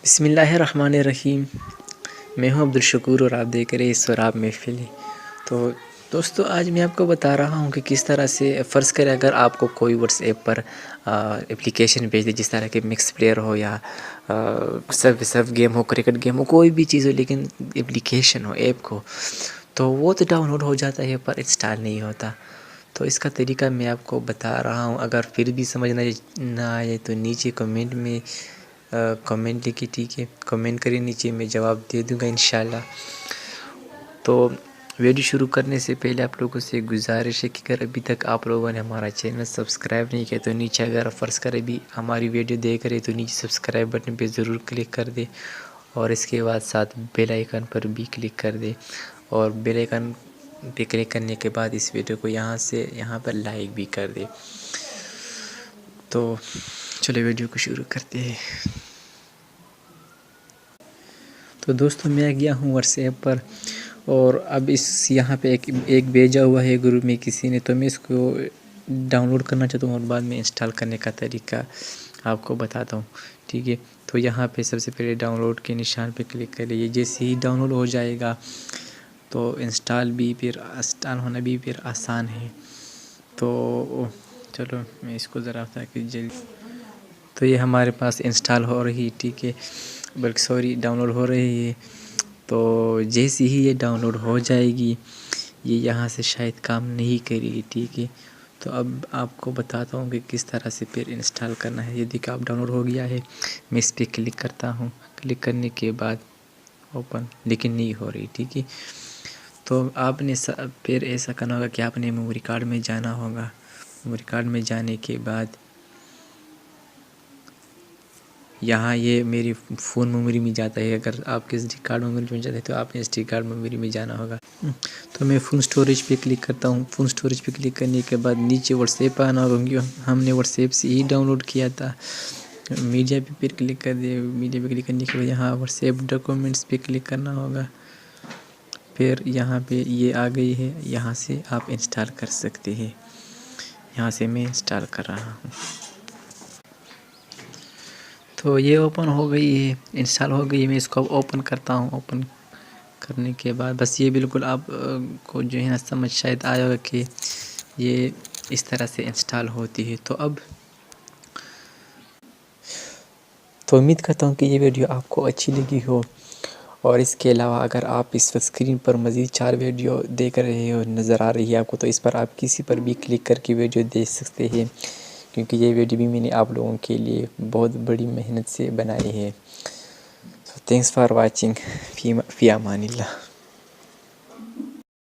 बिस्मिल्लाहिर्रहमानिर्रहीम। मैं हूं अब्दुल शकूर और आप देख रहे हैं स्वराब महफिल। तो दोस्तों, आज मैं आपको बता रहा हूं कि किस तरह से फ़र्ज़ करें अगर आपको कोई व्हाट्सएप पर एप्लीकेशन भेज दे, जिस तरह के मिक्स प्लेयर हो या सर्व गेम हो, क्रिकेट गेम हो, कोई भी चीज़ हो, लेकिन एप्लीकेशन हो, ऐप हो, तो वो तो डाउनलोड हो जाता है पर इंस्टॉल नहीं होता। तो इसका तरीका मैं आपको बता रहा हूँ। अगर फिर भी समझ ना आए तो नीचे कमेंट में कमेंट लिखिए, ठीक है? कमेंट करिए, नीचे मैं जवाब दे दूँगा इंशाल्लाह। तो वीडियो शुरू करने से पहले आप लोगों से गुजारिश है कि अगर अभी तक आप लोगों ने हमारा चैनल सब्सक्राइब नहीं किया तो नीचे, अगर फ़र्ज़ करें भी हमारी वीडियो देख रहे तो नीचे सब्सक्राइब बटन पे ज़रूर क्लिक कर दे और इसके बाद साथ बेल आइकन पर भी क्लिक कर दे। और बेल आइकन पे क्लिक करने के बाद इस वीडियो को यहाँ से यहाँ पर लाइक भी कर दे। तो चलो वीडियो को शुरू करते हैं। तो दोस्तों, मैं गया हूँ व्हाट्सएप पर और अब इस यहाँ पे एक भेजा हुआ है ग्रुप में किसी ने, तो मैं इसको डाउनलोड करना चाहता हूँ और बाद में इंस्टॉल करने का तरीका आपको बताता हूँ, ठीक है? तो यहाँ पे सबसे पहले डाउनलोड के निशान पे क्लिक करिए। जैसे ही डाउनलोड हो जाएगा तो इंस्टॉल होना भी फिर आसान है। तो चलो मैं इसको ज़रा ताकि जल्दी, तो ये हमारे पास इंस्टॉल हो रही, ठीक है, बल्कि सॉरी डाउनलोड हो रही है। तो जैसे ही ये डाउनलोड हो जाएगी, ये यहाँ से शायद काम नहीं करेगी, ठीक है? तो अब आपको बताता हूँ कि किस तरह से फिर इंस्टॉल करना है। यदि आप डाउनलोड हो गया है, मैं इस पर क्लिक करता हूँ। क्लिक करने के बाद ओपन, लेकिन नहीं हो रही, ठीक है? तो आपने फिर ऐसा करना होगा कि आपने मेमोरी कार्ड में जाना होगा। मेमोरी कार्ड में जाने के बाद यहाँ ये मेरी फ़ोन मेमोरी में जाता है। अगर आपके SD कार्ड मेमोरी में जाता है तो आपने SD कार्ड मेमोरी में जाना होगा। तो मैं फुल स्टोरेज पे क्लिक करता हूँ। फुल स्टोरेज पे क्लिक करने के बाद नीचे व्हाट्सएप आना होगा, क्योंकि हमने व्हाट्सएप से ही डाउनलोड किया था। मीडिया पे फिर क्लिक कर दिए। मीडिया पे क्लिक करने के बाद यहाँ व्हाट्सएप डॉक्यूमेंट्स पे क्लिक करना होगा। फिर यहाँ पे ये आ गई है, यहाँ से आप इंस्टॉल कर सकते हैं। यहाँ से मैं इंस्टॉल कर रहा हूँ। तो ये ओपन हो गई है, इंस्टॉल हो गई है। मैं इसको ओपन करता हूँ। ओपन करने के बाद बस ये बिल्कुल आप को जो है ना समझ शायद आया होगा कि ये इस तरह से इंस्टॉल होती है। तो उम्मीद करता हूँ कि ये वीडियो आपको अच्छी लगी हो। और इसके अलावा अगर आप इस वक्त स्क्रीन पर मज़ीद 4 वीडियो देख रहे हो, नज़र आ रही है आपको, तो इस पर आप किसी पर भी क्लिक करके वीडियो देख सकते हैं, क्योंकि ये वीडियो भी मैंने आप लोगों के लिए बहुत बड़ी मेहनत से बनाई है। So thanks for watching. Fee अमानिल्लाह।